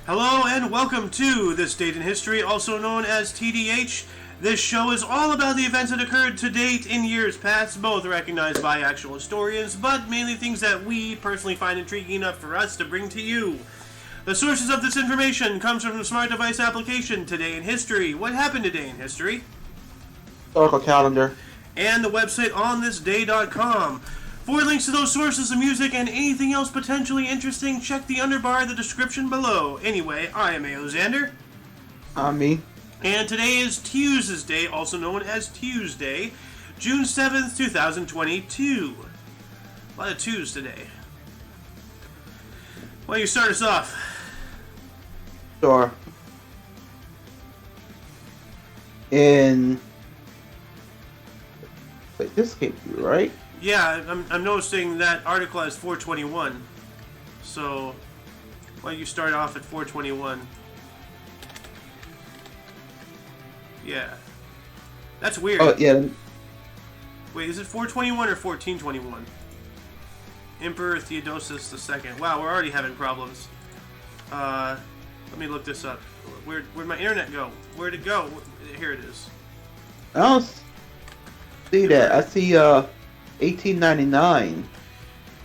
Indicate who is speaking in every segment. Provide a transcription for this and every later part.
Speaker 1: Hello and welcome to This Date in History, also known as TDH. This show is all about the events that occurred to date in years past, both recognized by actual historians, but mainly things that we personally find intriguing enough for us to bring to you. The sources of this information comes from the smart device application Today in History. What happened today in history?
Speaker 2: Historical calendar.
Speaker 1: And the website onthisday.com. For links to those sources of music and anything else potentially interesting, check the underbar in the description below. Anyway, I am Xander.
Speaker 2: I'm me.
Speaker 1: And today is Tuesday, also known as Tuesday, June 7th, 2022. A lot of twos today. Why don't you start us off?
Speaker 2: Sure. Wait, this can't be right.
Speaker 1: Yeah, I'm noticing that article has 421. So, why don't you start off at 421? Yeah. That's weird.
Speaker 2: Oh, yeah.
Speaker 1: Wait, is it 421 or 1421? Emperor Theodosius II. Wow, we're already having problems. Let me look this up. Where'd my internet go? Where'd it go? Here it is.
Speaker 2: I don't see that. I see, 1899.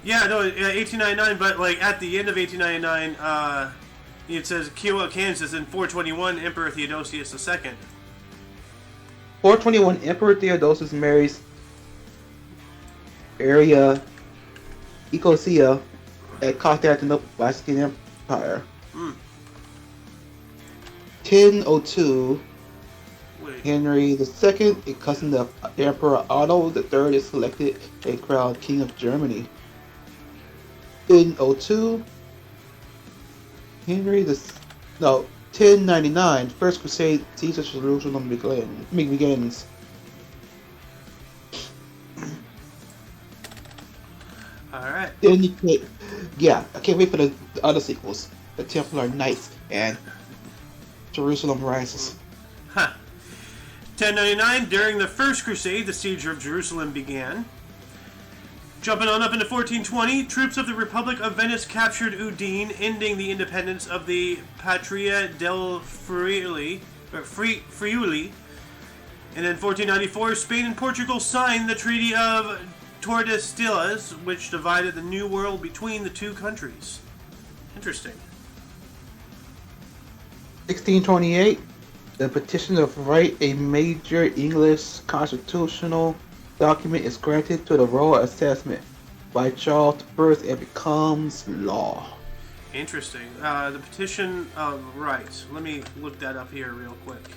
Speaker 1: Yeah, no, 1899, but like at the end of 1899, it says Kiowa, Kansas, and 421, Emperor Theodosius II.
Speaker 2: 421, Emperor Theodosius marries area Ecosia at Constantinople Byzantine Empire. 1002,
Speaker 1: Wait.
Speaker 2: Henry II, a cousin of Emperor Otto III, is selected and crowned King of Germany. 1002, 1099, First Crusade, siege of Jerusalem begins.
Speaker 1: Alright.
Speaker 2: Then I can't wait for the other sequels. The Templar Knights and Jerusalem Rises.
Speaker 1: 1099, during the First Crusade, the siege of Jerusalem began. Jumping on up into 1420, troops of the Republic of Venice captured Udine, ending the independence of the Patria del Friuli. And then 1494, Spain and Portugal signed the Treaty of Tordesillas, which divided the New World between the two countries. Interesting.
Speaker 2: 1628, the Petition of Right, a major English constitutional document, is granted to the royal assessment by Charles I and becomes law.
Speaker 1: Interesting. The Petition of Right. Let me look that up here real quick.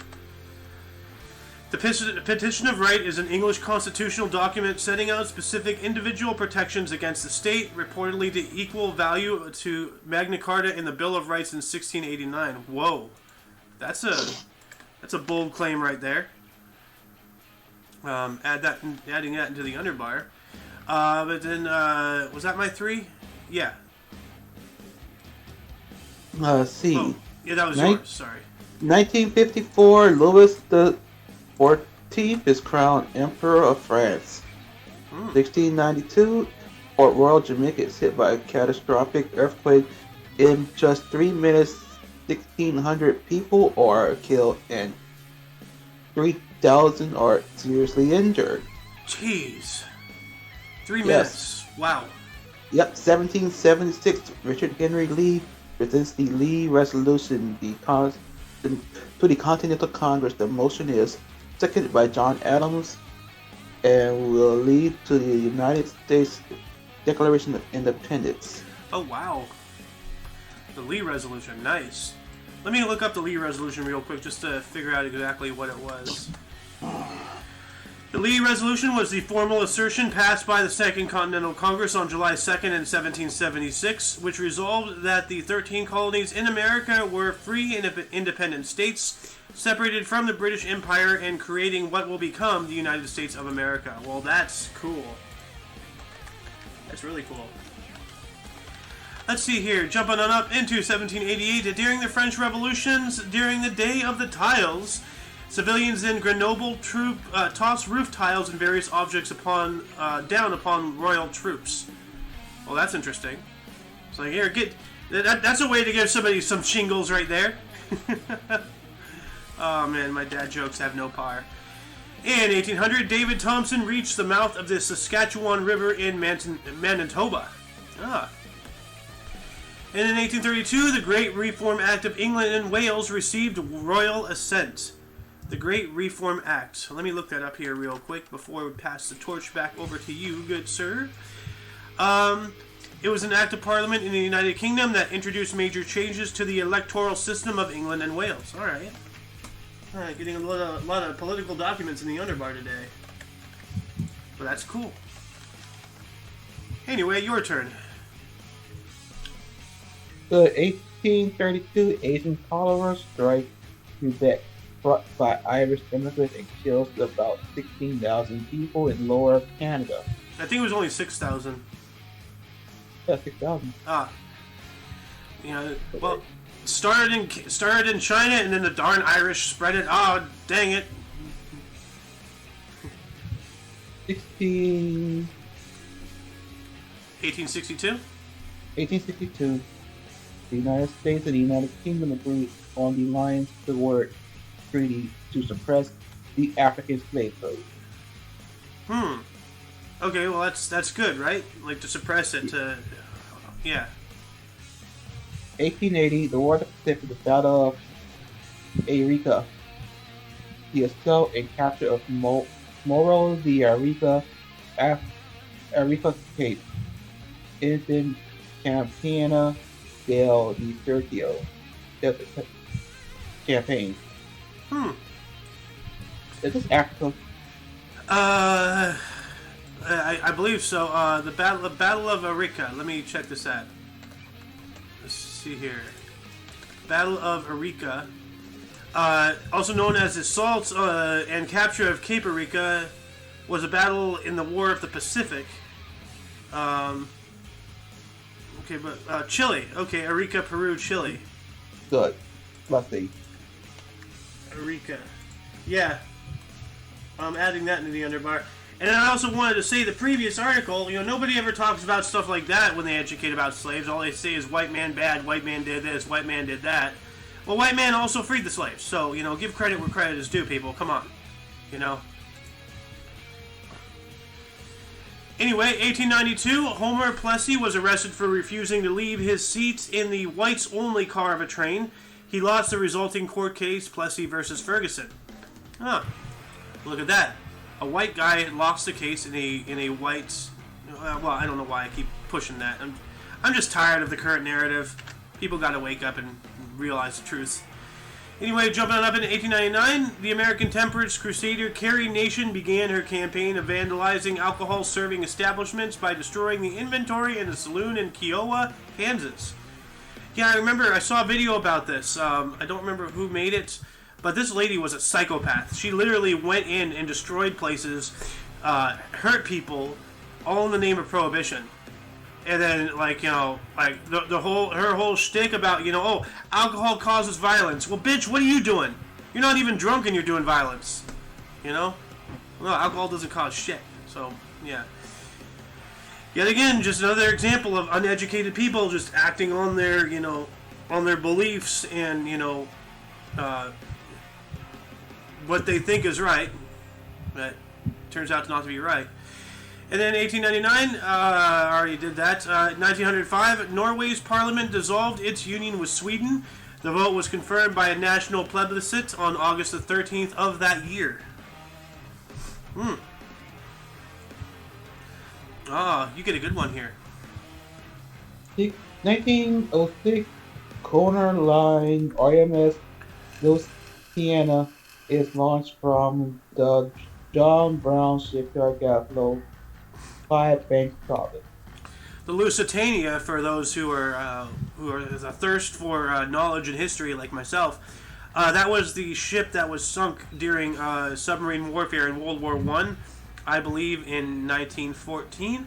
Speaker 1: The Petition of Right is an English constitutional document setting out specific individual protections against the state, reportedly to equal value to Magna Carta and the Bill of Rights in 1689. Whoa. That's a bold claim right there. Adding that into the underbar. But then, was that my three? Yeah.
Speaker 2: See.
Speaker 1: Oh, yeah, that was yours. Sorry.
Speaker 2: 1954, Louis the 14th is crowned Emperor of France. 1692, Port Royal, Jamaica is hit by a catastrophic earthquake. In just 3 minutes, 1,600 people are killed and 3,000 are seriously injured.
Speaker 1: Jeez. 3 minutes. Wow.
Speaker 2: Yep, 1776, Richard Henry Lee presents the Lee Resolution to the Continental Congress. The motion is seconded by John Adams and will lead to the United States Declaration of Independence.
Speaker 1: Oh, wow. The Lee Resolution. Nice. Let me look up the Lee Resolution real quick just to figure out exactly what it was. The Lee Resolution was the formal assertion passed by the Second Continental Congress on July 2nd in 1776, which resolved that the 13 colonies in America were free and independent states, separated from the British Empire and creating what will become the United States of America. Well, that's cool. That's really cool. Let's see here, jumping on up into 1788, during the French Revolutions, during the Day of the Tiles, civilians in Grenoble toss roof tiles and various objects down upon royal troops. Well, that's interesting. It's like, here, That's a way to give somebody some shingles right there. Oh man, my dad jokes have no power. In 1800, David Thompson reached the mouth of the Saskatchewan River in Manitoba. Ah. And in 1832, the Great Reform Act of England and Wales received royal assent. The Great Reform Act. Let me look that up here real quick before we pass the torch back over to you, good sir. It was an act of parliament in the United Kingdom that introduced major changes to the electoral system of England and Wales. All right. All right, getting a lot of political documents in the underbar today. But that's cool. Anyway, your turn.
Speaker 2: The 1832 Asian cholera strike Quebec brought by Irish immigrants and kills about 16,000 people in Lower Canada.
Speaker 1: I think it was only 6,000.
Speaker 2: Yeah, 6,000.
Speaker 1: Ah. Well, started in China and then the darn Irish spread it. Oh, dang it. 1862?
Speaker 2: 1862. The United States and the United Kingdom agreed on the Lions Sword Treaty to suppress the African slave trade.
Speaker 1: Okay, well that's good, right? Like to suppress it. Yeah.
Speaker 2: 1880, the War of the Pacific, the Battle of Arica, the assault and capture of Morro de Arica, Arica Cape, in Campana del Desertio, campaign. Is this Africa?
Speaker 1: I believe so. The Battle of Arica. Let me check this out. Let's see here. Battle of Arica, also known as the assault and capture of Cape Arica, was a battle in the War of the Pacific. Okay, but Chile. Okay, Arica, Peru, Chile.
Speaker 2: Good. Let's see.
Speaker 1: Arica. Yeah. I'm adding that into the underbar. And I also wanted to say the previous article, nobody ever talks about stuff like that when they educate about slaves. All they say is white man bad, white man did this, white man did that. Well, white man also freed the slaves. So, give credit where credit is due, people. Come on. Anyway, 1892, Homer Plessy was arrested for refusing to leave his seat in the whites-only car of a train. He lost the resulting court case, Plessy versus Ferguson. Huh. Look at that. A white guy lost the case in a white... well, I don't know why I keep pushing that. I'm just tired of the current narrative. People got to wake up and realize the truth. Anyway, jumping on up into 1899, the American temperance crusader Carrie Nation began her campaign of vandalizing alcohol-serving establishments by destroying the inventory in a saloon in Kiowa, Kansas. Yeah, I remember. I saw a video about this. I don't remember who made it. But this lady was a psychopath. She literally went in and destroyed places, hurt people, all in the name of prohibition. And then, her whole shtick about, alcohol causes violence. Well, bitch, what are you doing? You're not even drunk and you're doing violence. Well, alcohol doesn't cause shit. So, yeah. Yet again, just another example of uneducated people just acting on their, on their beliefs and, what they think is right, but turns out not to be right. And then 1899, I already did that. 1905, Norway's parliament dissolved its union with Sweden. The vote was confirmed by a national plebiscite on August the 13th of that year. You get a good one here.
Speaker 2: 1906, Corner Line RMS Louisiana is launched from the John Brown Shipyard Gaflow, 5 Banks Province.
Speaker 1: The Lusitania, for those who are a thirst for knowledge and history like myself, that was the ship that was sunk during submarine warfare in World War I believe in 1914.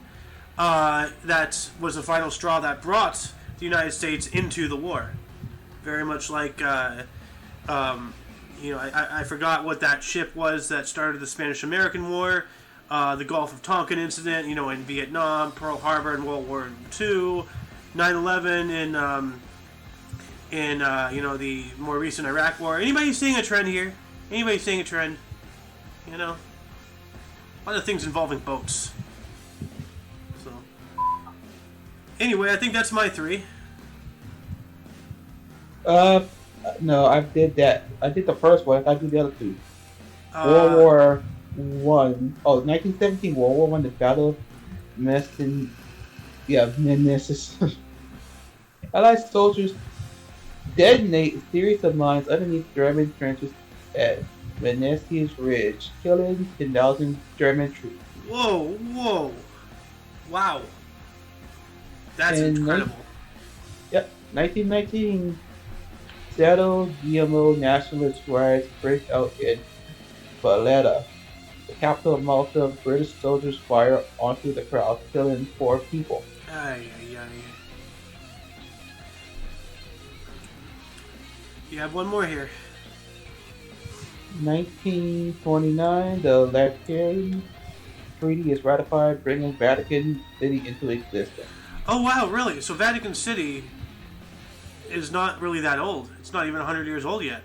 Speaker 1: That was the final straw that brought the United States into the war. Very much like I forgot what that ship was that started the Spanish-American War, the Gulf of Tonkin incident, in Vietnam, Pearl Harbor in World War II, 9/11 in the more recent Iraq War. Anybody seeing a trend here? Anybody seeing a trend? You know, a lot of things involving boats. So, anyway, I think that's my 3.
Speaker 2: No, I did that. I did the first one. I did the other 2. World
Speaker 1: Uh,
Speaker 2: War One. Oh, 1917 World War One. The Battle of Messin. Yeah, Nemesis. Allied soldiers detonate a series of mines underneath German trenches at Menestheus Ridge, killing 10,000 German troops.
Speaker 1: whoa. Wow. That's
Speaker 2: And
Speaker 1: incredible.
Speaker 2: 1919. Settled GMO nationalist riots break out in Valletta, the capital of Malta. British soldiers fire onto the crowd, killing 4 people.
Speaker 1: Ay. You have one more here.
Speaker 2: 1929, the Lateran Treaty is ratified, bringing Vatican City into existence.
Speaker 1: Oh wow, really? So Vatican City is not really that old. It's not even 100 years old yet.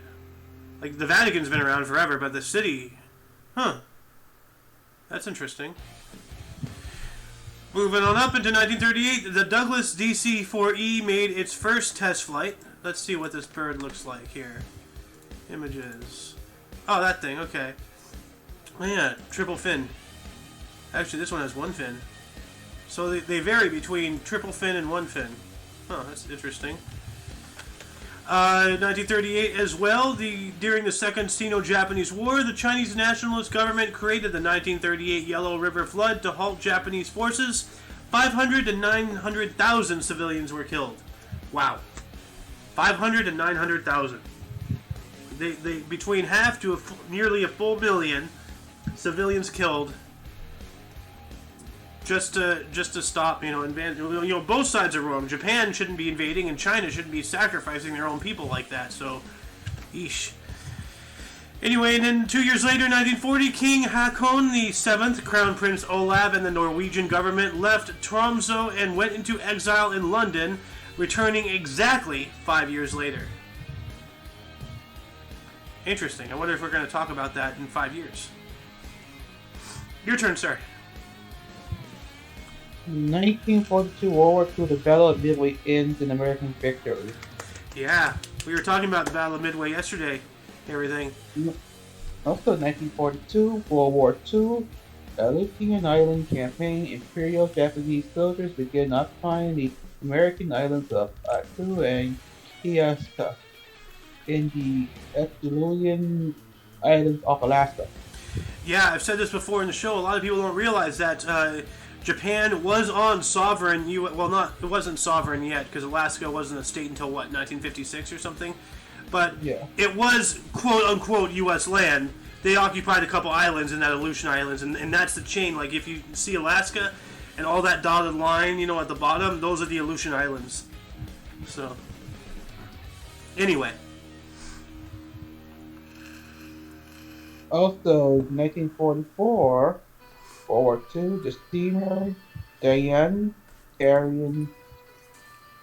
Speaker 1: Like, the Vatican's been around forever, but the city... Huh. That's interesting. Moving on up into 1938, the Douglas DC-4E made its first test flight. Let's see what this bird looks like here. Images. Oh, that thing, okay. Oh yeah, triple fin. Actually, this one has 1 fin. So they vary between triple fin and 1 fin. Huh, that's interesting. 1938 as well, during the Second Sino-Japanese War, the Chinese nationalist government created the 1938 Yellow River Flood to halt Japanese forces. 500 to 900,000 civilians were killed. Wow. 500 to 900,000. They between half to nearly a full million civilians killed. Just to stop, both sides are wrong. Japan shouldn't be invading, and China shouldn't be sacrificing their own people like that. So, yeesh. Anyway, and then 2 years later, 1940, King Haakon VII, Crown Prince Olav, and the Norwegian government left Tromsø and went into exile in London, returning exactly 5 years later. Interesting. I wonder if we're going to talk about that in 5 years. Your turn, sir.
Speaker 2: 1942 World War II, the Battle of Midway ends in American victory.
Speaker 1: Yeah, we were talking about the Battle of Midway yesterday. Everything.
Speaker 2: Also, 1942 World War II, Aleutian Island campaign. Imperial Japanese soldiers began occupying the American islands of Oahu and Kiaska in the Aleutian Islands of Alaska.
Speaker 1: Yeah, I've said this before in the show. A lot of people don't realize that Japan was on sovereign it wasn't sovereign yet because Alaska wasn't a state until 1956 or something. But
Speaker 2: yeah,
Speaker 1: it was quote unquote U.S. land. They occupied a couple islands in that Aleutian Islands, and that's the chain. Like, if you see Alaska and all that dotted line, at the bottom, those are the Aleutian Islands. So, anyway.
Speaker 2: Also, 1944 World War II, the steamer Diane carrying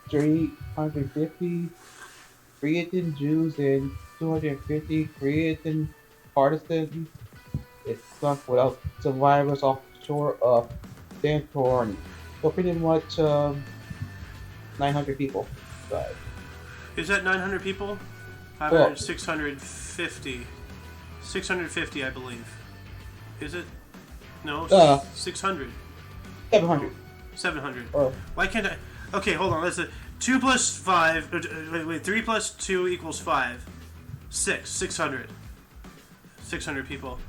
Speaker 2: 350 Cretan Jews and 250 Cretan partisans. It sunk without survivors off the shore of Santorini. So pretty much 900 people died.
Speaker 1: Is that 900 people? 500, well, 650. 650, I believe. Is it? No, 600.
Speaker 2: 700.
Speaker 1: 700.
Speaker 2: Oh.
Speaker 1: Why can't I? Okay, hold on. Let's 2 plus 5. Wait. 3 plus 2 equals 5. 600. 600 people.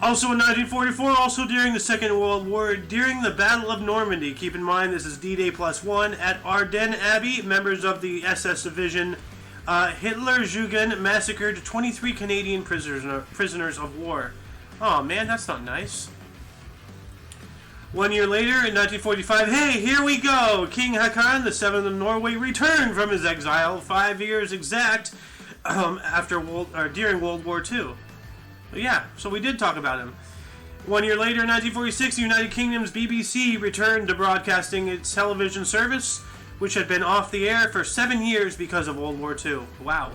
Speaker 1: Also in 1944, also during the Second World War, during the Battle of Normandy, keep in mind this is D-Day +1, at Ardennes Abbey, members of the SS Division Hitlerjugend massacred 23 Canadian prisoners of war. Oh man, that's not nice. 1 year later, in 1945, hey, here we go! King Haakon VII of Norway returned from his exile 5 years exact during World War II. Yeah, so we did talk about him. 1 year later, in 1946, the United Kingdom's BBC returned to broadcasting its television service, which had been off the air for 7 years because of World War II. Wow.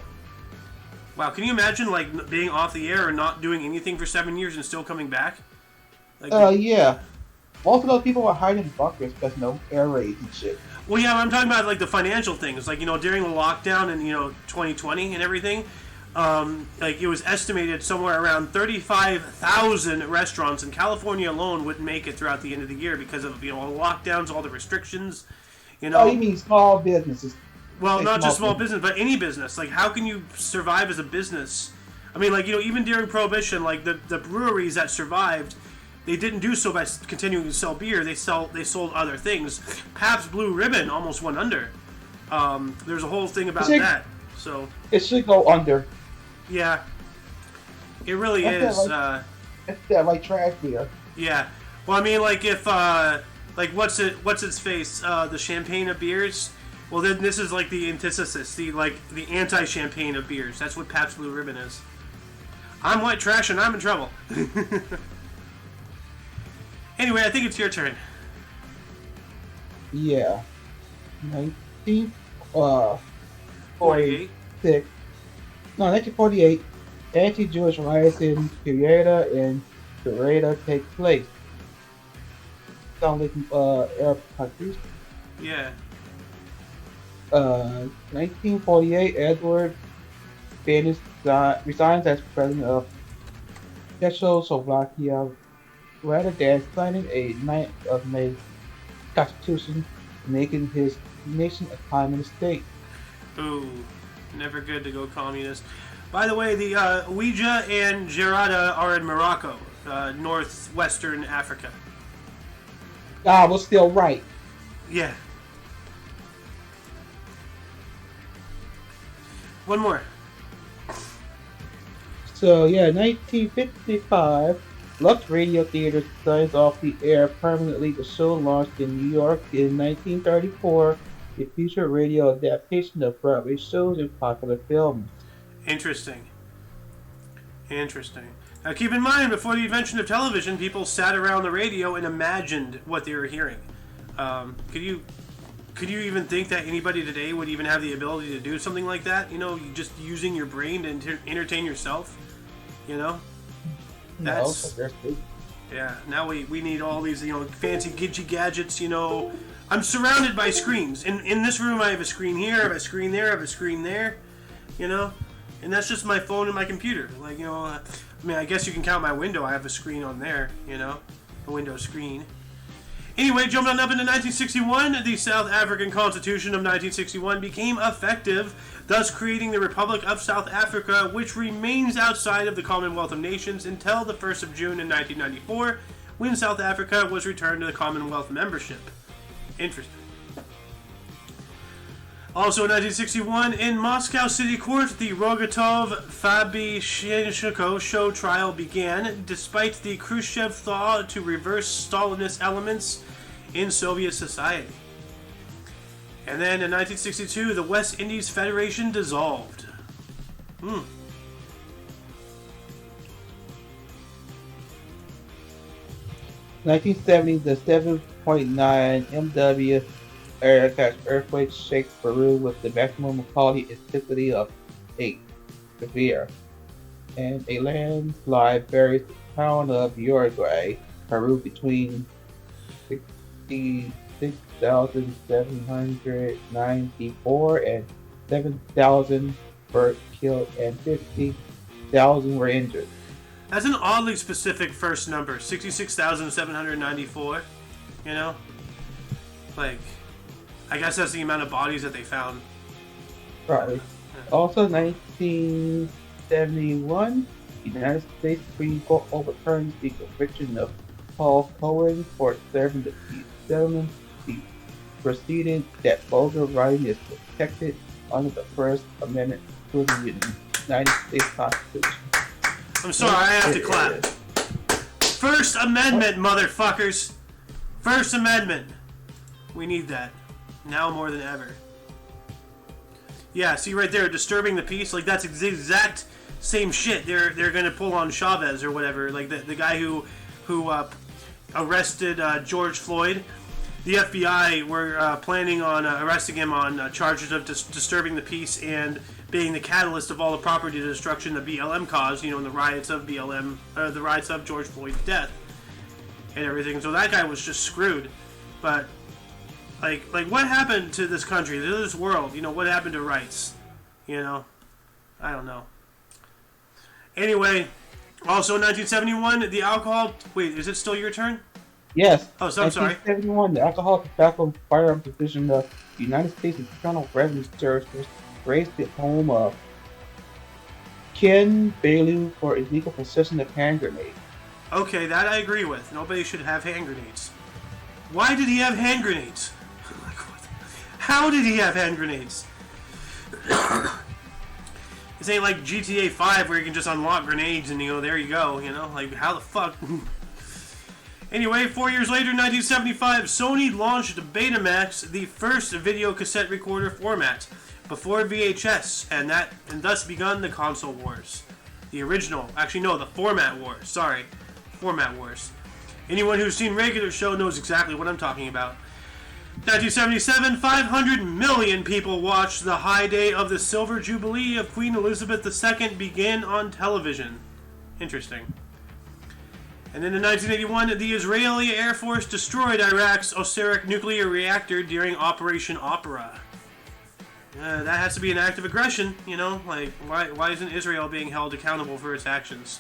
Speaker 1: Wow, can you imagine, like, being off the air or not doing anything for 7 years and still coming back? Like,
Speaker 2: yeah. Most of those people were hiding in bunkers because, air raids and shit.
Speaker 1: Well, yeah, I'm talking about, like, the financial things. Like, during the lockdown in, 2020 and everything, like, it was estimated somewhere around 35,000 restaurants in California alone wouldn't make it throughout the end of the year because of, all the lockdowns, all the restrictions,
Speaker 2: Oh, you mean small businesses?
Speaker 1: Well, not just small business, but any business. Like, how can you survive as a business? I mean, like, even during Prohibition, like, the breweries that survived, they didn't do so by continuing to sell beer. They sold other things. Pabst Blue Ribbon almost went under. There's a whole thing about that. So
Speaker 2: it should go under.
Speaker 1: Yeah, it really is.
Speaker 2: It's that like trash beer.
Speaker 1: Yeah. Well, I mean, like if like what's its face? The champagne of beers. Well, then this is like the antithesis, the anti-champagne of beers. That's what Pabst Blue Ribbon is. I'm white trash and I'm in trouble. Anyway, I think it's your turn.
Speaker 2: Yeah. 1948. No, 1948. Anti-Jewish riots in Kiryata and Sarada take place. Sound like Arab countries.
Speaker 1: Yeah.
Speaker 2: 1948. Edward Beneš resigns as president of Czechoslovakia rather than signing a 9th of May constitution, making his nation a communist state.
Speaker 1: Ooh, never good to go communist. By the way, the Ouija and Gerada are in Morocco, northwestern Africa.
Speaker 2: I was still right.
Speaker 1: Yeah. One more.
Speaker 2: So, yeah, 1955, Lux Radio Theater signs off the air permanently. The show launched in New York in 1934. It featured radio adaptation of Broadway shows and popular films.
Speaker 1: Interesting. Now keep in mind, before the invention of television, people sat around the radio and imagined what they were hearing. Could you even think that anybody today would even have the ability to do something like that? Just using your brain to entertain yourself. That's yeah. Now we need all these fancy gidgy gadgets. I'm surrounded by screens. In this room, I have a screen here, I have a screen there, I have a screen there. And that's just my phone and my computer. Like, I mean, I guess you can count my window. I have a screen on there, a window screen. Anyway, jumping on up into 1961, the South African Constitution of 1961 became effective, thus creating the Republic of South Africa, which remains outside of the Commonwealth of Nations until the 1st of June in 1994, when South Africa was returned to the Commonwealth membership. Interesting. Also in 1961, in Moscow City Court, the Rogatov-Fabishenko show trial began, despite the Khrushchev thaw to reverse Stalinist elements in Soviet society. And then in 1962, the West Indies Federation dissolved.
Speaker 2: 1970, the 7.9 MW area earthquake shakes Peru with the maximum quality intensity of 8, severe, and a landslide buries the town of Uruguay, Peru, between 66,794 and 7,000 were killed and 50,000 were injured.
Speaker 1: That's an oddly specific first number, 66,794. Like, I guess that's the amount of bodies that they found.
Speaker 2: Right. Yeah. Also, 1971, the United States Supreme Court overturned the conviction of Paul Cohen for serving the peace settlement. The proceeding that vulgar writing is protected under the First Amendment to the United States Constitution.
Speaker 1: I'm sorry, I have to clap. First Amendment, motherfuckers. First Amendment. We need that. Now more than ever. Yeah, see right there, disturbing the peace. Like, that's the exact same shit they're gonna pull on Chavez or whatever. Like, the guy who who arrested George Floyd. The FBI were planning on arresting him on charges of disturbing the peace and being the catalyst of all the property destruction the BLM caused, in the riots of the riots of George Floyd's death and everything. So that guy was just screwed. But like what happened to this country, to this world? What happened to rights? I don't know. Anyway, also in 1971, the alcohol. Wait, is it still your turn?
Speaker 2: Yes.
Speaker 1: Oh, so I'm sorry.
Speaker 2: 1971, the Alcohol, Tobacco, and Firearms Division of the United States Internal Revenue Service raised the home of Ken Bailu for illegal possession of hand grenades.
Speaker 1: Okay, that I agree with. Nobody should have hand grenades. Why did he have hand grenades? How did he have hand grenades? This ain't like GTA 5 where you can just unlock grenades and there you go, like how the fuck? Anyway, 4 years later, 1975, Sony launched Betamax, the first video cassette recorder format, before VHS, and thus begun the console wars. The original, the format wars, sorry. Format wars. Anyone who's seen regular show knows exactly what I'm talking about. 1977, 500 million people watched the high day of the Silver Jubilee of Queen Elizabeth II begin on television. Interesting. And then in 1981, the Israeli Air Force destroyed Iraq's Osirak nuclear reactor during Operation Opera. That has to be an act of aggression, why isn't Israel being held accountable for its actions,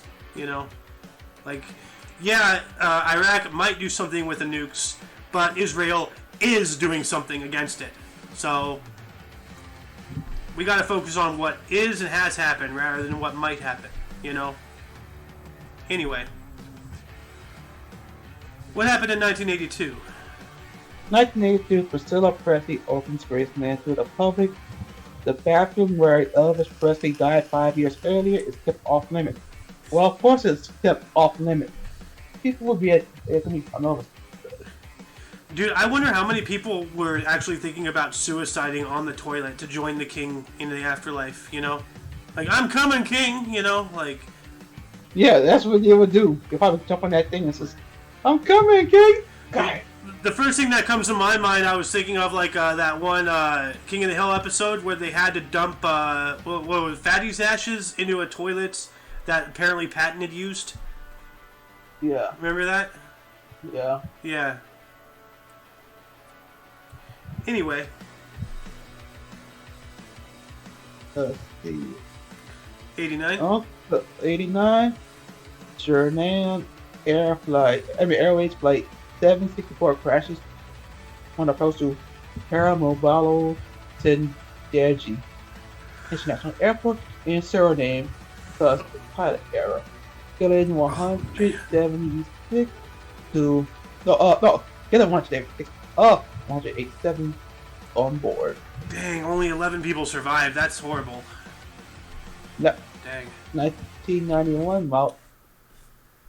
Speaker 1: Iraq might do something with the nukes, but Israel is doing something against it. So, we gotta focus on what is and has happened rather than what might happen, Anyway. What happened in 1982?
Speaker 2: 1982, Priscilla Presley opens Graceland to the public. The bathroom where Elvis Presley died 5 years earlier is kept off limits. Well, of course it's kept off limits. People will be nervous.
Speaker 1: Dude, I wonder how many people were actually thinking about suiciding on the toilet to join the king in the afterlife, Like, I'm coming, king,
Speaker 2: Yeah, that's what they would do. If I would jump on that thing and says, I'm coming, king! God.
Speaker 1: The first thing that comes to my mind, I was thinking of that one King of the Hill episode where they had to dump what was Fatty's ashes into a toilet that apparently Patton had used.
Speaker 2: Yeah.
Speaker 1: Remember that?
Speaker 2: Yeah.
Speaker 1: Yeah. Anyway.
Speaker 2: Let's see.
Speaker 1: 89?
Speaker 2: Oh, 89. Jordan Airways Flight 764 crashes on approach to Paramobalo Tendeji International Airport in Suriname because of pilot error, killing 176 to killing 187 on board.
Speaker 1: Dang, only 11 people survived. That's horrible.
Speaker 2: Yep.
Speaker 1: Dang.
Speaker 2: 1991, Mount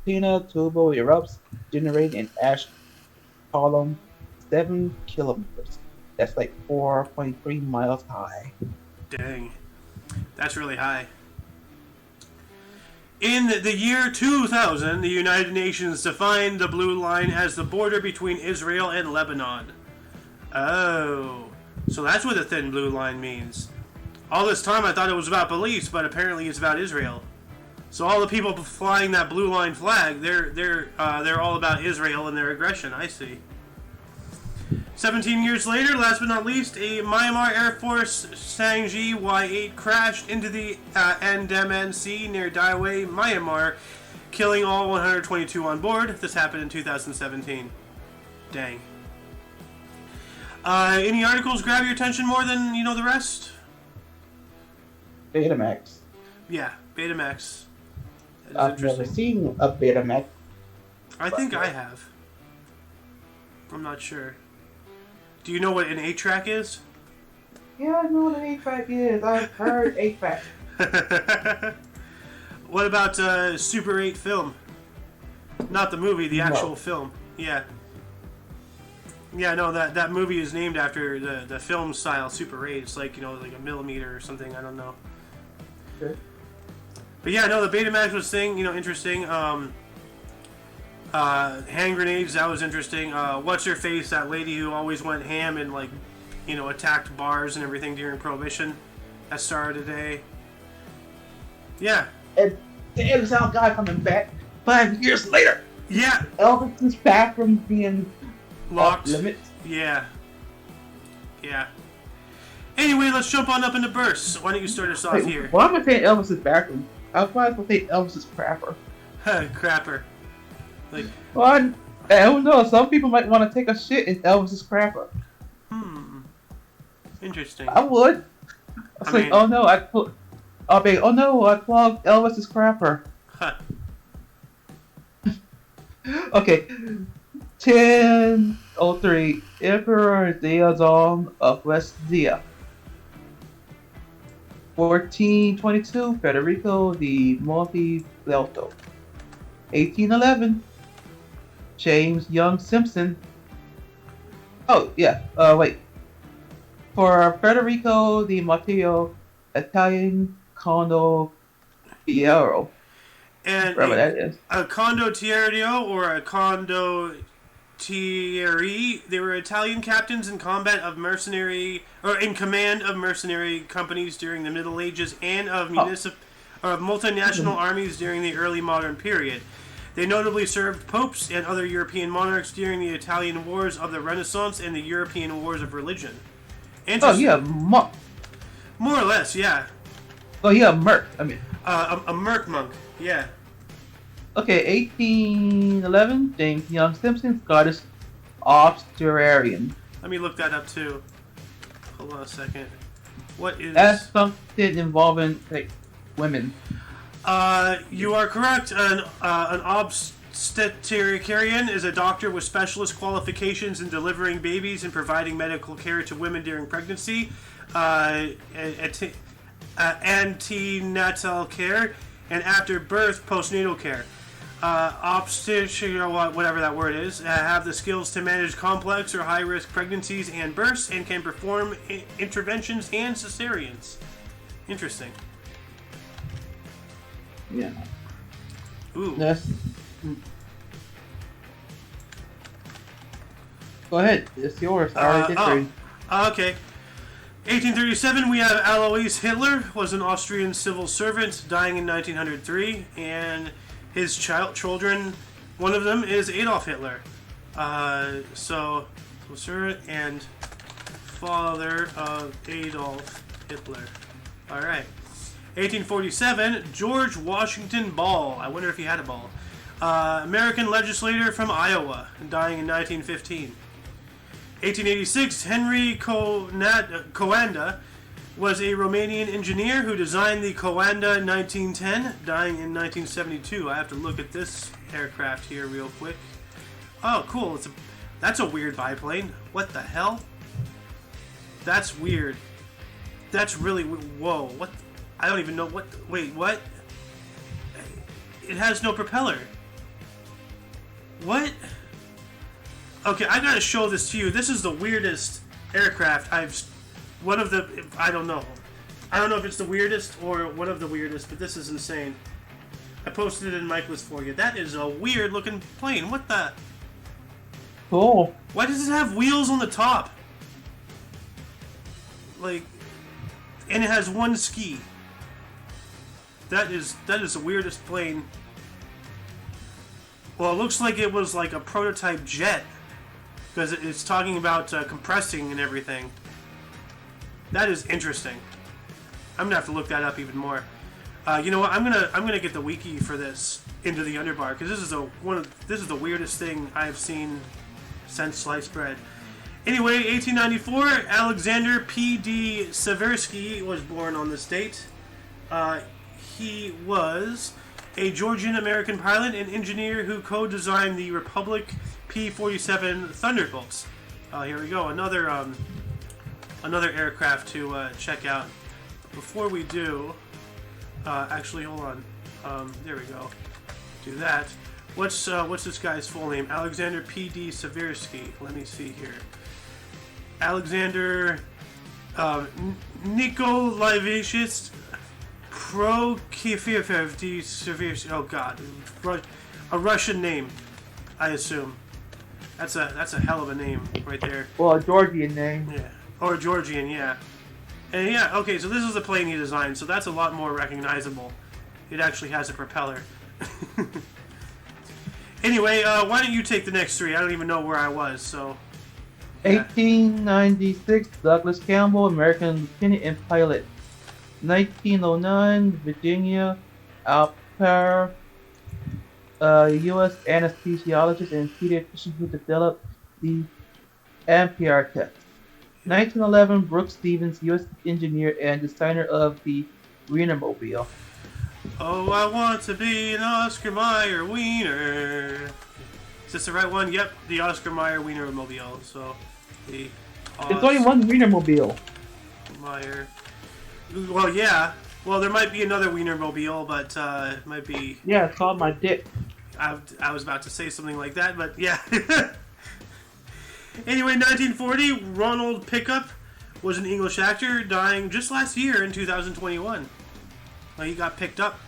Speaker 2: Pinatubo erupts, generating an ash column 7 kilometers. That's like 4.3 miles high.
Speaker 1: Dang. That's really high. In the year 2000, the United Nations defined the blue line as the border between Israel and Lebanon. Oh. So that's what the thin blue line means. All this time I thought it was about beliefs, but apparently it's about Israel. So all the people flying that blue line flag, they're all about Israel and their aggression. I see. 17 years later, last but not least, a Myanmar Air Force Sangji Y-8 crashed into the Andaman Sea near Daiwei, Myanmar, killing all 122 on board. This happened in 2017. Dang. Any articles grab your attention more than the rest?
Speaker 2: Betamax.
Speaker 1: Yeah, Betamax.
Speaker 2: I've never seen a Betamax.
Speaker 1: I think I have. I'm not sure. Do you know what an 8-track is?
Speaker 2: Yeah, I know what an 8-track is. I've heard 8-track.
Speaker 1: What about Super 8 film? Not the movie, the actual film. Yeah. Yeah, no, that movie is named after the film style Super 8. It's like, like a millimeter or something. I don't know.
Speaker 2: Okay.
Speaker 1: But yeah, no, the Betamax was thing, interesting. Hand grenades, that was interesting. What's her face? That lady who always went ham and like, attacked bars and everything during Prohibition. That started today. Yeah.
Speaker 2: And the exile guy coming back 5 years later.
Speaker 1: Yeah.
Speaker 2: Elvis is back from being
Speaker 1: locked.
Speaker 2: Off limits.
Speaker 1: Yeah. Yeah. Anyway, let's jump on up into bursts. Why don't you start us off here?
Speaker 2: Why am I saying Elvis is back? I was going to say Elvis is crapper.
Speaker 1: Crapper. Like.
Speaker 2: Well, I don't know. Some people might want to take a shit in Elvis's crapper.
Speaker 1: Interesting.
Speaker 2: I would. I mean, oh no, I plugged Elvis's crapper.
Speaker 1: Huh.
Speaker 2: Okay. 1003 Emperor Deozong of West Zia. 1422 Federico di Montefeltro. 1811 James Young Simpson. Oh yeah. Wait. For Federico di Matteo, Italian Condo Piero.
Speaker 1: And
Speaker 2: whatever that is.
Speaker 1: A condottiero or a condottieri, they were Italian captains in combat of mercenary, or in command of mercenary companies during the Middle Ages and of multinational armies during the early modern period. They notably served popes and other European monarchs during the Italian Wars of the Renaissance and the European Wars of Religion.
Speaker 2: Oh yeah,
Speaker 1: more or less, yeah.
Speaker 2: Oh yeah, merc. I mean,
Speaker 1: a merc monk, yeah.
Speaker 2: Okay, 1811, James Young Simpson, Scottish obstetrician.
Speaker 1: Let me look that up too. Hold on a second. What is?
Speaker 2: That's something involving like women.
Speaker 1: You are correct. An obstetrician is a doctor with specialist qualifications in delivering babies and providing medical care to women during pregnancy, antenatal care, and after birth postnatal care. Obstetrician, whatever that word is, have the skills to manage complex or high-risk pregnancies and births and can perform interventions and cesareans. Interesting.
Speaker 2: Yeah.
Speaker 1: Ooh.
Speaker 2: That's... Go ahead. It's yours. I already did three.
Speaker 1: Okay. 1837, we have Alois Hitler, was an Austrian civil servant, dying in 1903, and his children, one of them is Adolf Hitler. So servant and father of Adolf Hitler. All right. 1847, George Washington Ball. I wonder if he had a ball. American legislator from Iowa, dying in 1915. 1886, Henry Coanda was a Romanian engineer who designed the Coanda 1910, dying in 1972. I have to look at this aircraft here real quick. Oh, cool. That's a weird biplane. What the hell? That's weird. That's really... Whoa. What? I don't even know what... Wait, what? It has no propeller. What? Okay, I gotta show this to you. This is the weirdest aircraft I've... One of the... I don't know. I don't know if it's the weirdest or one of the weirdest, but this is insane. I posted it in Mike List for you. That is a weird looking plane. What the...
Speaker 2: Cool.
Speaker 1: Why does it have wheels on the top? Like... And it has one ski. That is the weirdest plane. Well, it looks like it was like a prototype jet. Because it's talking about compressing and everything. That is interesting. I'm gonna have to look that up even more. You know what? I'm gonna get the wiki for this Into the Underbar because this is the weirdest thing I've seen since sliced bread. Anyway, 1894, Alexander P.D. Seversky was born on this date. He was a Georgian-American pilot and engineer who co-designed the Republic P-47 Thunderbolts. Here we go, another aircraft to check out. Before we do, actually, hold on. There we go. Do that. What's this guy's full name? Alexander P.D. Seversky. Let me see here. Alexander Nikolaevich Prokofiev D. Seversky. Oh God, a Russian name. I assume. That's a hell of a name right there.
Speaker 3: Well, a Georgian name.
Speaker 1: Yeah. Or Georgian, yeah. And yeah, okay, so this is the plane he designed, so that's a lot more recognizable. It actually has a propeller. Anyway, why don't you take the next three? I don't even know where I was, so... Yeah.
Speaker 3: 1896, Douglas Campbell, American lieutenant and pilot. 1909, Virginia Alper, U.S. anesthesiologist and pediatrician who developed the Ampere test. 1911, Brooks Stevens, U.S. engineer and designer of the Wienermobile.
Speaker 1: Oh, I want to be an Oscar Mayer Wiener. Is this the right one? Yep, the Oscar Mayer Wienermobile. So, the
Speaker 3: There's only one Wienermobile.
Speaker 1: Mayer. Well, yeah. Well, there might be another Wienermobile, but it might be...
Speaker 3: Yeah, it's called my dick.
Speaker 1: I was about to say something like that, but yeah. Anyway, 1940, Ronald Pickup was an English actor, dying just last year in 2021. Well, he got picked up.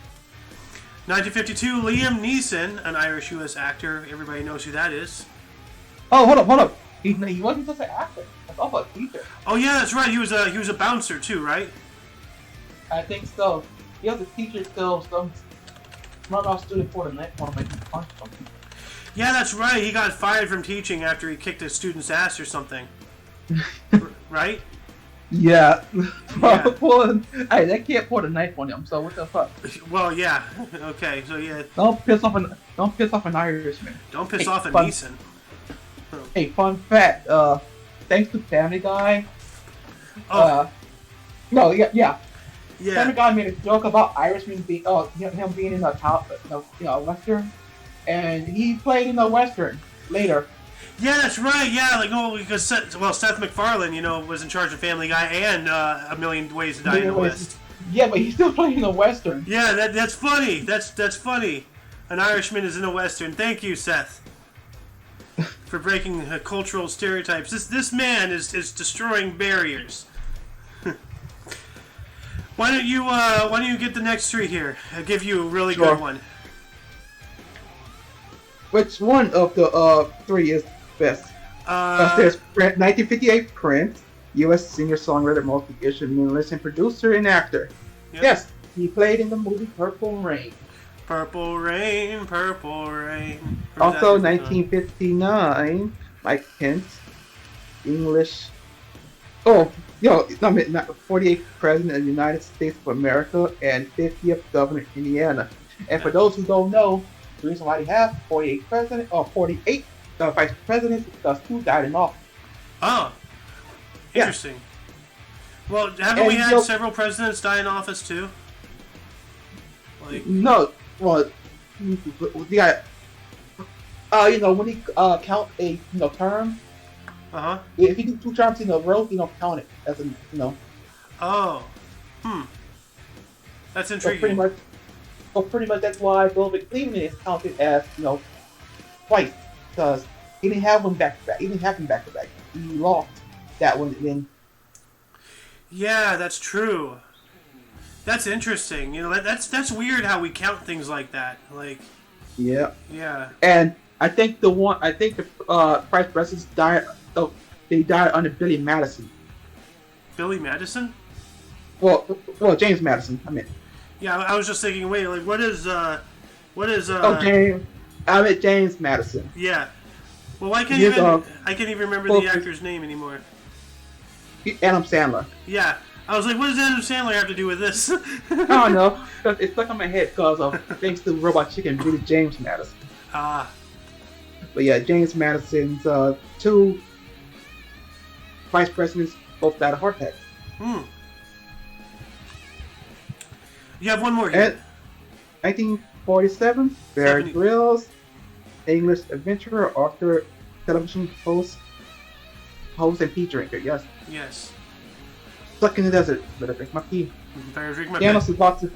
Speaker 1: 1952, Liam Neeson, an Irish-U.S. actor. Everybody knows who that is.
Speaker 3: Oh, hold up. He wasn't just an actor. That's also a teacher.
Speaker 1: Oh yeah, that's right. He was a bouncer too, right?
Speaker 3: I think so. He was a teacher still. Some smart off student for the next one might be punched something.
Speaker 1: Yeah, that's right. He got fired from teaching after he kicked a student's ass or something. Right?
Speaker 3: Yeah.
Speaker 1: Yeah.
Speaker 3: Hey, they can't pour the knife on him. So what the fuck?
Speaker 1: Well, yeah. Okay, so yeah.
Speaker 3: Don't piss off an Irishman.
Speaker 1: Don't piss off a
Speaker 3: fun,
Speaker 1: Neeson.
Speaker 3: Hey, fun fact. Thanks to Family Guy.
Speaker 1: Oh.
Speaker 3: No, yeah.
Speaker 1: Yeah.
Speaker 3: Family Guy made a joke about Irishman being, him being in a western, and he played in a western later.
Speaker 1: Yeah, that's right. Yeah, like because Seth MacFarlane, was in charge of Family Guy and A Million Ways to Die in the West.
Speaker 3: Yeah, but he's still playing in a western.
Speaker 1: Yeah, that's funny. That's funny. An Irishman is in a western. Thank you, Seth, for breaking cultural stereotypes. This man is destroying barriers. Why don't you get the next three here? I'll give you a really good one.
Speaker 3: Which one of the three is best? There's 1958 Prince, U.S. singer-songwriter, multi-instrumentalist, and producer and actor.
Speaker 1: Yep.
Speaker 3: Yes, he played in the movie Purple Rain.
Speaker 1: Purple Rain, Purple Rain.
Speaker 3: Also, 1959, Mike Pence, English. 48th President of the United States of America and 50th Governor of Indiana. And for those who don't know, the reason why they have 48 vice presidents is because two died in office.
Speaker 1: Oh, interesting. Yeah. Well, haven't we had several presidents die in office too?
Speaker 3: No. Well, yeah. When you count a term.
Speaker 1: Uh-huh.
Speaker 3: If you do two terms in a row, you don't count it as a
Speaker 1: Oh. That's intriguing.
Speaker 3: Pretty much that's why Bill Cleveland is counted as, twice. Because he didn't have one back to back. He didn't have them back to back. He lost that one then.
Speaker 1: Yeah, that's true. That's interesting. That's weird how we count things like that.
Speaker 3: Yeah.
Speaker 1: Yeah.
Speaker 3: And I think the vice presidents died. Oh, they died under Billy Madison.
Speaker 1: Billy Madison?
Speaker 3: Well, James Madison. I mean.
Speaker 1: Yeah, I was just thinking. Wait, what is?
Speaker 3: James. I meant James Madison.
Speaker 1: Yeah. Well, I can't even remember the actor's name anymore.
Speaker 3: Adam Sandler.
Speaker 1: Yeah. I was like, what does Adam Sandler have to do with this?
Speaker 3: I don't know. It's stuck on my head because of thanks to Robot Chicken, really James Madison.
Speaker 1: Ah.
Speaker 3: But yeah, James Madison's two vice presidents both died of heart attacks.
Speaker 1: You have one more here.
Speaker 3: 1947, Bear Grylls, English adventurer, author, television host and tea drinker.
Speaker 1: Yes.
Speaker 3: Stuck in the desert. Better drink my pee.
Speaker 1: Better drink my
Speaker 3: Janos is about to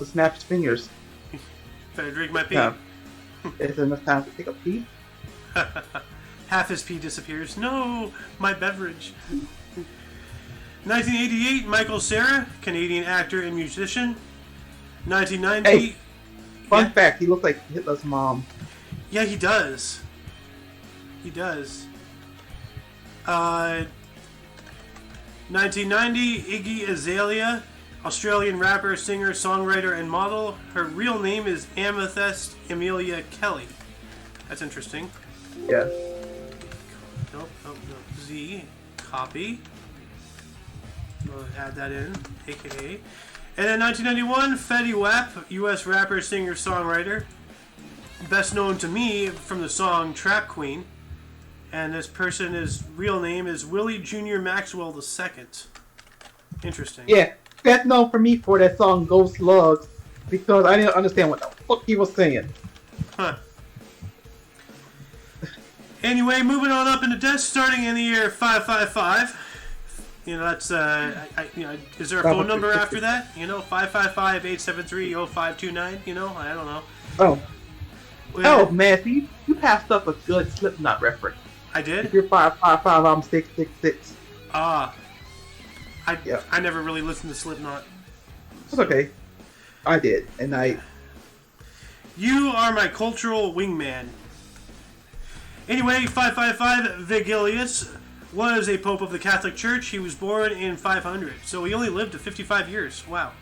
Speaker 3: snap his fingers.
Speaker 1: Better drink my pee.
Speaker 3: Yeah. Is it enough time to take a pee?
Speaker 1: Half his pee disappears. No, my beverage. 1988, Michael Cera, Canadian actor and musician. 1990.
Speaker 3: Hey, fun fact, he looks like Hitler's mom.
Speaker 1: Yeah, he does. He does. 1990, Iggy Azalea, Australian rapper, singer, songwriter, and model. Her real name is Amethyst Amelia Kelly. That's interesting.
Speaker 3: Yeah.
Speaker 1: Nope. Z. Copy. We'll add that in, aka. And in 1991, Fetty Wap, U.S. rapper, singer, songwriter. Best known to me from the song Trap Queen. And this person's real name is Willie Jr. Maxwell II. Interesting.
Speaker 3: Yeah, that's known for me for that song Ghost Slugs, because I didn't understand what the fuck he was saying.
Speaker 1: Huh. Anyway, moving on up in the desk, starting in the year 555. You know, that's, is there a phone number after that? You know, 555-873-0529, you know? I don't know.
Speaker 3: Oh.
Speaker 1: Well,
Speaker 3: Oh, man, see, you passed up a good Slipknot reference.
Speaker 1: I did?
Speaker 3: If you're 555, I'm 666.
Speaker 1: Ah.
Speaker 3: Yeah.
Speaker 1: I never really listened to Slipknot.
Speaker 3: It's okay. I did, and
Speaker 1: You are my cultural wingman. Anyway, 555 Vigilius was a pope of the Catholic Church. He was born in 500, so he only lived to 55 years. Wow.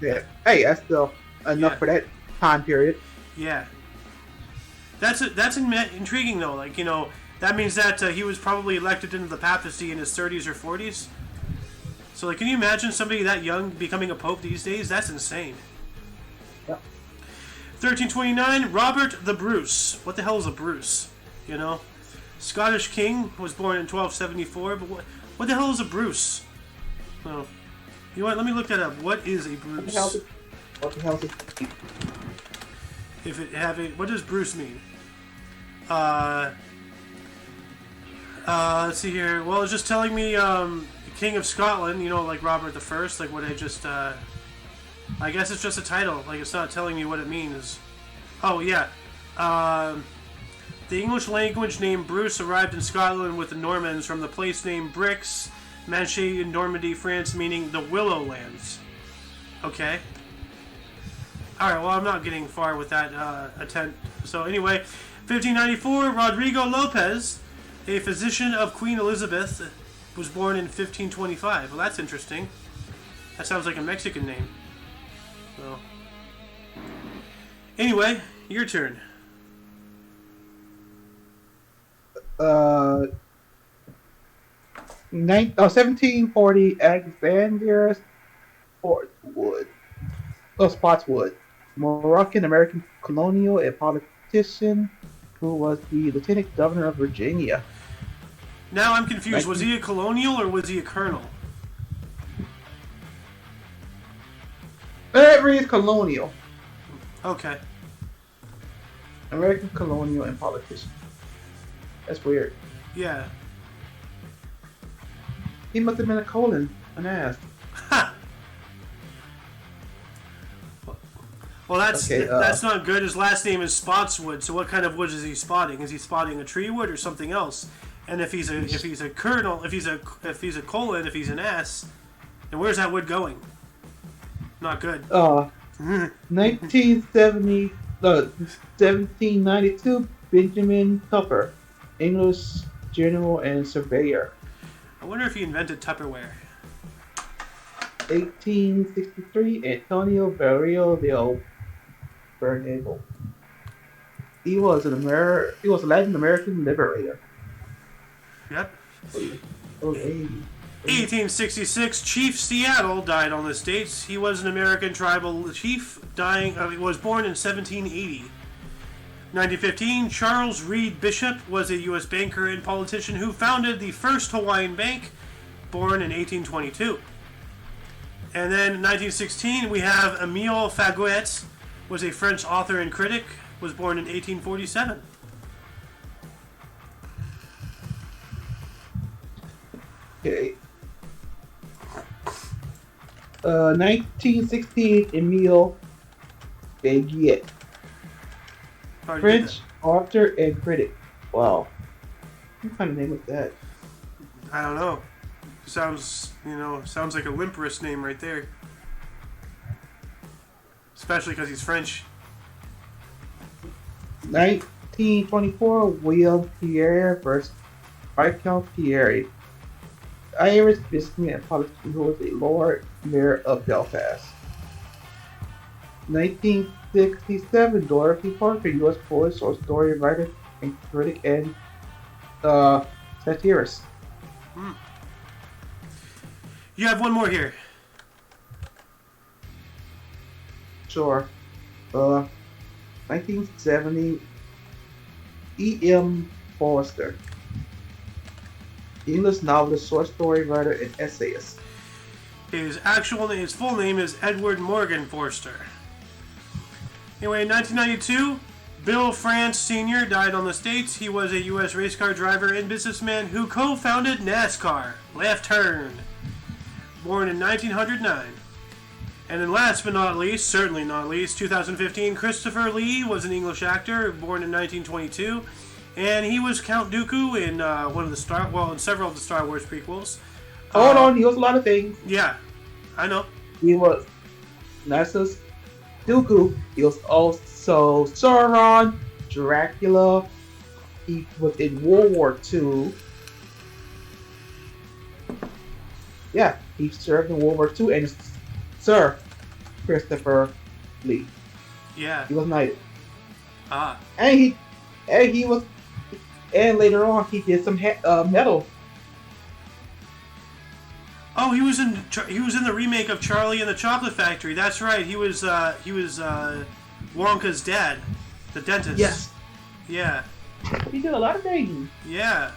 Speaker 3: Yeah. Hey, that's still enough for that time period.
Speaker 1: Yeah. That's intriguing, though. Like, you know, that means that he was probably elected into the papacy in his 30s or 40s. So, like, can you imagine somebody that young becoming a pope these days? That's insane.
Speaker 3: Yeah.
Speaker 1: 1329, Robert the Bruce. What the hell is a Bruce? You know? Scottish king, was born in 1274, but what the hell is a Bruce? Oh. You know what? Let me look that up. What is a Bruce?
Speaker 3: What the hell is it?
Speaker 1: If it have a, what does Bruce mean? Let's see here. Well, it's just telling me the King of Scotland, you know, like Robert the First, like what I just I guess it's just a title, like it's not telling me what it means. Oh yeah. The English language name Bruce arrived in Scotland with the Normans from the place named Brix, Manchy in Normandy, France, meaning the Willow Lands. Okay. Alright, well, I'm not getting far with that attempt. So, anyway, 1594, Rodrigo Lopez, a physician of Queen Elizabeth, was born in 1525. Well, that's interesting. That sounds like a Mexican name. So. Anyway, your turn.
Speaker 3: 1740, Alexander Spotswood, Moroccan-American colonial and politician who was the Lieutenant Governor of Virginia.
Speaker 1: Now I'm confused. Was he a colonial or was he a colonel?
Speaker 3: That reads colonial.
Speaker 1: Okay.
Speaker 3: American colonial and politician. That's weird.
Speaker 1: Yeah.
Speaker 3: He must have been a colon, an ass.
Speaker 1: Ha! Well, that's not good. His last name is Spotswood. So what kind of wood is he spotting? Is he spotting a tree wood or something else? And if he's a colonel, if he's a colon, if he's an ass, then where's that wood going? Not good.
Speaker 3: 1792, Benjamin Tupper, English general and surveyor.
Speaker 1: I wonder if he invented Tupperware.
Speaker 3: 1863, Antonio Barrio Bernabé. He was a Latin American liberator.
Speaker 1: Yep.
Speaker 3: Oh, hey.
Speaker 1: 1866, Chief Seattle died on this date. He was an American tribal chief, was born in 1780. 1915, Charles Reed Bishop was a U.S. banker and politician who founded the first Hawaiian Bank, born in 1822. And then in 1916, we have Émile Faguet, was a French author and critic, was born in 1847.
Speaker 3: Okay. 1916, Émile Faguet, French author and critic. Wow. What kind of name was that?
Speaker 1: I don't know. Sounds like a limp wrist name right there. Especially because he's French.
Speaker 3: 1924, William Pierre versus Viscount Pierre, Irish businessman and politician who was a Lord Mayor of Belfast. 1967, Dorothy Parker, U.S. poet, short story writer, and critic, and satirist.
Speaker 1: You have one more here.
Speaker 3: Sure. 1970, E.M. Forster, English novelist, short story writer, and essayist.
Speaker 1: His full name is Edward Morgan Forster. Anyway, in 1992, Bill France Sr. died on the States. He was a U.S. race car driver and businessman who co-founded NASCAR, Left Turn, born in 1909. And then last but not least, certainly not least, 2015, Christopher Lee was an English actor, born in 1922, and he was Count Dooku in in several of the Star Wars prequels.
Speaker 3: Hold on, he was a lot of things.
Speaker 1: Yeah, I know.
Speaker 3: He was Narcissus, Dooku. He was also Sauron, Dracula. He was in World War II. Yeah, he served in World War II, and Sir Christopher Lee.
Speaker 1: Yeah.
Speaker 3: He was knighted.
Speaker 1: Ah.
Speaker 3: And later on he did some metal.
Speaker 1: Oh, he was in the remake of Charlie and the Chocolate Factory. That's right. He was Wonka's dad, the dentist.
Speaker 3: Yes.
Speaker 1: Yeah.
Speaker 3: He did a lot of things.
Speaker 1: Yeah.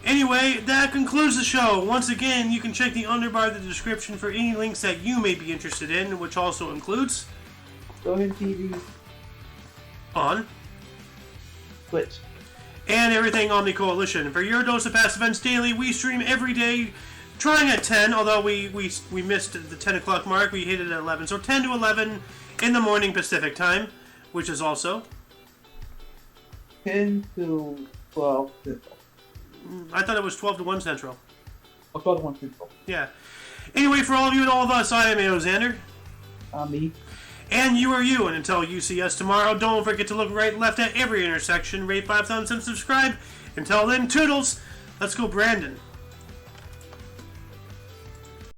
Speaker 1: Anyway, that concludes the show. Once again, you can check the underbar of the description for any links that you may be interested in, which also includes
Speaker 3: Go ahead, TV.
Speaker 1: On
Speaker 3: Twitch.
Speaker 1: And everything Omni Coalition. For your dose of past events daily, we stream every day, trying at 10, although we missed the 10 o'clock mark. We hit it at 11. So 10 to 11 in the morning Pacific time, which is also
Speaker 3: 10 to 12 Central.
Speaker 1: I thought it was 12 to 1 Central.
Speaker 3: Oh, 12 to 1 Central.
Speaker 1: Yeah. Anyway, for all of you and all of us, I am A.O. Xander.
Speaker 3: Me.
Speaker 1: And you are you. And until you see us tomorrow, don't forget to look right and left at every intersection, rate 5 thumbs and subscribe. Until then, toodles. Let's go, Brandon.